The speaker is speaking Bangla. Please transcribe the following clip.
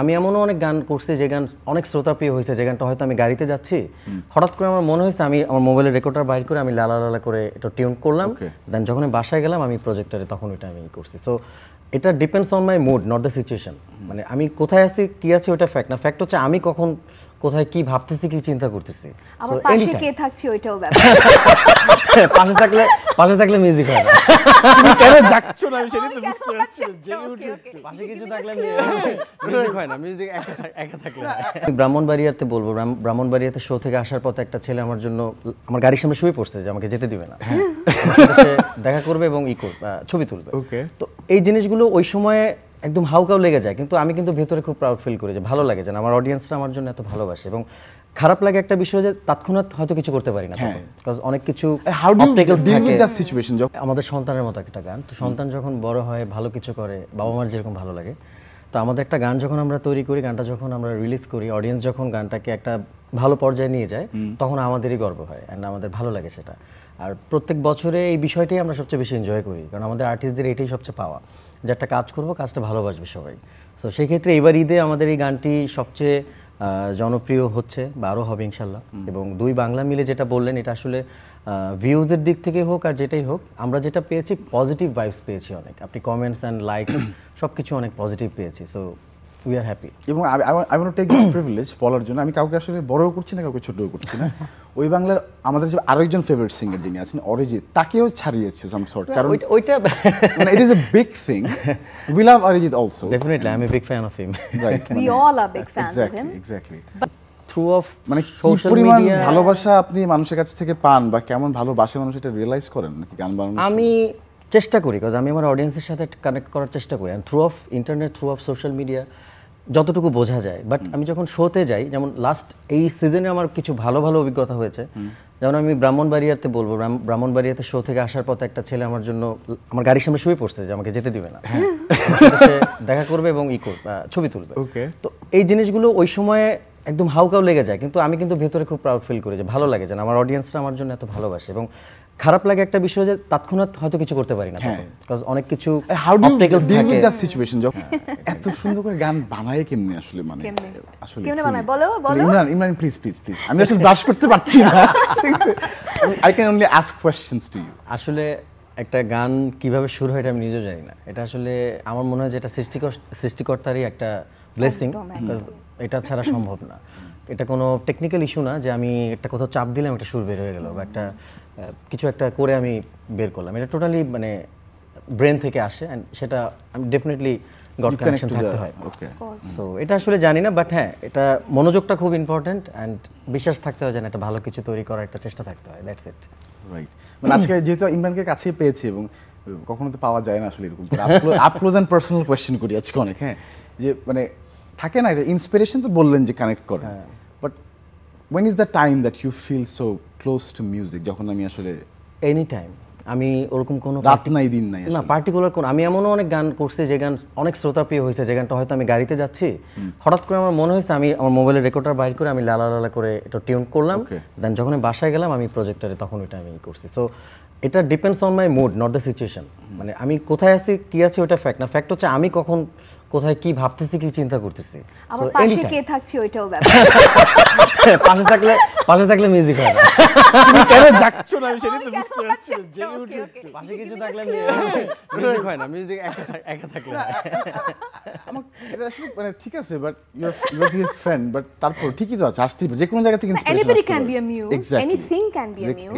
আমি এমনও অনেক গান করছি যে গান অনেক শ্রোতাপ্রিয় হয়েছে, যে গানটা হয়তো আমি গাড়িতে যাচ্ছি, হঠাৎ করে আমার মনে হয়েছে আমি আমার মোবাইলের রেকর্ডার বাইর করে আমি লালা লালা করে এটা টিউন করলাম, দেন যখন আমি বাসায় গেলাম আমি প্রজেক্টরে তখন ওইটা আমি করছি। সো এটা depends on my mood, not the situation. মানে আমি কোথায় আছি কি আছি ওটা ফ্যাক্ট না, ফ্যাক্ট হচ্ছে আমি কখন কোথায় কি ভাবতেছি কি চিন্তা করতেছি। আমার পাশে কে থাকছে ওইটাও ব্যাপার। পাশে থাকলে মিউজিক হয় না। তুমি কেন যাচ্ছো না আমি সেটাই তো বুঝতে পারছি না। জেগে উঠে পাশে কিছু থাকলে মিউজিক হয় না, মিউজিক একা থাকলে হয়। আমি ব্রাহ্মণবাড়িয়াতে বলবো, ব্রাহ্মণবাড়িয়াতে শো থেকে আসার পথে একটা ছেলে আমার জন্য আমার গাড়ির সামনে শুয়ে পড়ছে যে আমাকে যেতে দিবে না, সে দেখা করবে এবং ছবি তুলবে। তো এই জিনিসগুলো ওই সময়ে একদম হাউকাউ লেগে যায়, কিন্তু আমি কিন্তু ভেতরে খুব প্রাউড ফিল করি যে ভালো লাগে যে আমার অডিয়েন্সরা আমার জন্য এত ভালোবাসে। এবং খারাপ লাগে একটা বিষয় যে তৎক্ষণাৎ হয়তো কিছু করতে পারি না, বিকজ অনেক কিছু আমাদের সন্তানের মতো একটা গান। তো সন্তান যখন বড় হয় ভালো কিছু করে, বাবা মার যেরকম ভালো লাগে, তো আমাদের একটা গান যখন আমরা তৈরি করি, গানটা যখন আমরা রিলিজ করি, অডিয়েন্স যখন গানটাকে একটা ভালো পর্যায়ে নিয়ে যায়, তখন আমাদেরই গর্ব হয় অ্যান্ড আমাদের ভালো লাগে সেটা। আর প্রত্যেক বছরে এই বিষয়টাই আমরা সবচেয়ে বেশি এনজয় করি, কারণ আমাদের আর্টিস্টদের এটাই সবচেয়ে পাওয়া যে একটা কাজ করবো, কাজটা ভালোবাসবে সবাই। সো সেই ক্ষেত্রে এবার ঈদে আমাদের এই গানটি সবচেয়ে জনপ্রিয় হচ্ছে বা আরও হবে ইনশাল্লাহ। এবং দুই বাংলা মিলে যেটা বললেন, এটা আসলে ভিউজের দিক থেকে হোক আর যেটাই হোক, আমরা যেটা পেয়েছি পজিটিভ ভাইবস পেয়েছি অনেক। আপনি কমেন্টস অ্যান্ড লাইকস সব কিছু অনেক পজিটিভ পেয়েছি। So we are happy. এবং I want to take this privilege বলার জন্য, আমি কাউকে আসলে বড়ও করছি না, কাউকে ছোটও করছি না। ওই বাংলার আমাদের যে আরেকজন ফেভারিট সিঙ্গার যিনি আছেন অরিজিৎ, তাকেও ছাড়িয়েছে সাম সর্ট, কারণ ওইটা মানে it is a big thing. We love Arijit also. Definitely I am a big fan of him. Right, we all are big fans of him. Exactly. Through of মানে সোশ্যাল মিডিয়া ভালোবাসা আপনি মানুষের কাছ থেকে পান বা কেমন ভালোবাসে মানুষ, এটা রিয়েলাইজ করেন নাকি গান বানানোর? আমি চেষ্টা করি, কারণ আমি আমার অডিয়েন্সের সাথে কানেক্ট করার চেষ্টা করি, through of internet, through of social media যতটুকু বোঝা যায়। বাট আমি যখন শোতে যাই, যেমন লাস্ট এই সিজনে আমার কিছু ভালো ভালো অভিজ্ঞতা হয়েছে। যেমন আমি ব্রাহ্মণবাড়িয়াতে বলবো, ব্রাহ্মণবাড়িয়াতে শো থেকে আসার পথে একটা ছেলে আমার জন্য আমার গাড়ির সামনে শুয়ে পড়ছে যে আমাকে যেতে দিবে না, সে দেখা করবে এবং ছবি তুলবে। তো এই জিনিসগুলো ওই সময়ে একদম হাউকাউ লেগে যায়, কিন্তু আমি কিন্তু ভেতরে খুব প্রাউড ফিল করি যে ভালো লাগে যে আমার অডিয়েন্সরা আমার জন্য এত ভালোবাসে। এবং খারাপ লাগে একটা বিষয় যে তৎক্ষণাৎ হয়তো কিছু করতে পারি না, বিকজ অনেক কিছু এত সুন্দর করে গান বানায় কেমনে আসলে, মানে আসলে কেমনে বানায় বলো বলো। ইমরান প্লিজ প্লিজ প্লিজ, আমি আসলে ব্রাশ করতে পারছি না। I can only ask questions to you. আসলে একটা গান কিভাবে শুরু হয় এটা আমি নিজেও জানি না। এটা আসলে আমার মনে হয় যে এটা সৃষ্টিকর্তারই একটা ব্লেসিং, এটা ছাড়া সম্ভব না। এটা কোনো টেকনিক্যাল ইস্যু না যে আমি একটা কোথাও চাপ দিলাম একটা সুর বের হয়ে গেল বা একটা কিছু একটা করে আমি বের করলাম। এটা টোটালি মানে ব্রেন থেকে আসে, অ্যান্ড সেটা আমি ডেফিনেটলি গড কানেকশন থাকতে হয়। সো এটা আসলে জানি না, বাট হ্যাঁ, এটা মনোযোগটা খুব ইম্পর্টেন্ট অ্যান্ড বিশ্বাস থাকতে হয়, যেন একটা ভালো কিছু তৈরি করার একটা চেষ্টা থাকতে হয়। That's it. রাইট। মানে আজকে যেহেতু ইমরানকে কাছেই পেয়েছি এবং কখনো তো পাওয়া যায় না আসলে এরকম up close and personal question করি আজকে অনেক। হ্যাঁ, যে মানে থাকে না যে ইন্সপিরেশন তো বললেন যে কানেক্ট করে, but when is the time that you feel so close to music? যখন আমি আসলে এনি টাইম, আমি ওরকম কোনো রাত নাই দিন নাই না পার্টিকুলার কোন, আমি এমনও অনেক গান করছি যে গান অনেক শ্রোতাপ্রিয় হয়েছে, যে গানটা হয়তো আমি গাড়িতে যাচ্ছি, হঠাৎ করে আমার মনে হয়েছে আমি আমার মোবাইলের রেকর্ডার বাইর করে আমি লালা লালা করে এটা টিউন করলাম, দেন যখন আমি বাসায় গেলাম আমি প্রজেক্টরে তখন ওইটা আমি করছি। সো এটা depends on my mood, not the situation. মানে আমি কোথায় আছি কি আছি ওটা ফ্যাক্ট না, ফ্যাক্ট হচ্ছে আমি কখন কোথায় কি ভাবতেছি কি চিন্তা করতেছি। আমার পাশে কে থাকছে ওইটাও ব্যাপার। পাশে থাকলে মিউজিক হয় না। তুমি কেন যাচ্ছো না আমি সেটাই তো বুঝতে পারছি না। জেগে উঠে পাশে কিছু থাকলে মিউজিক হয় না, মিউজিক একা থাকলে হয়। আমার এটা আসলে মানে ঠিক আছে, but you are his friend, but তারপর ঠিকই তো আছে, আসতেই যে কোনো জায়গা থেকে ইন্সপিরেশন আসতে পারে। Anybody can be a muse, anything can be a muse.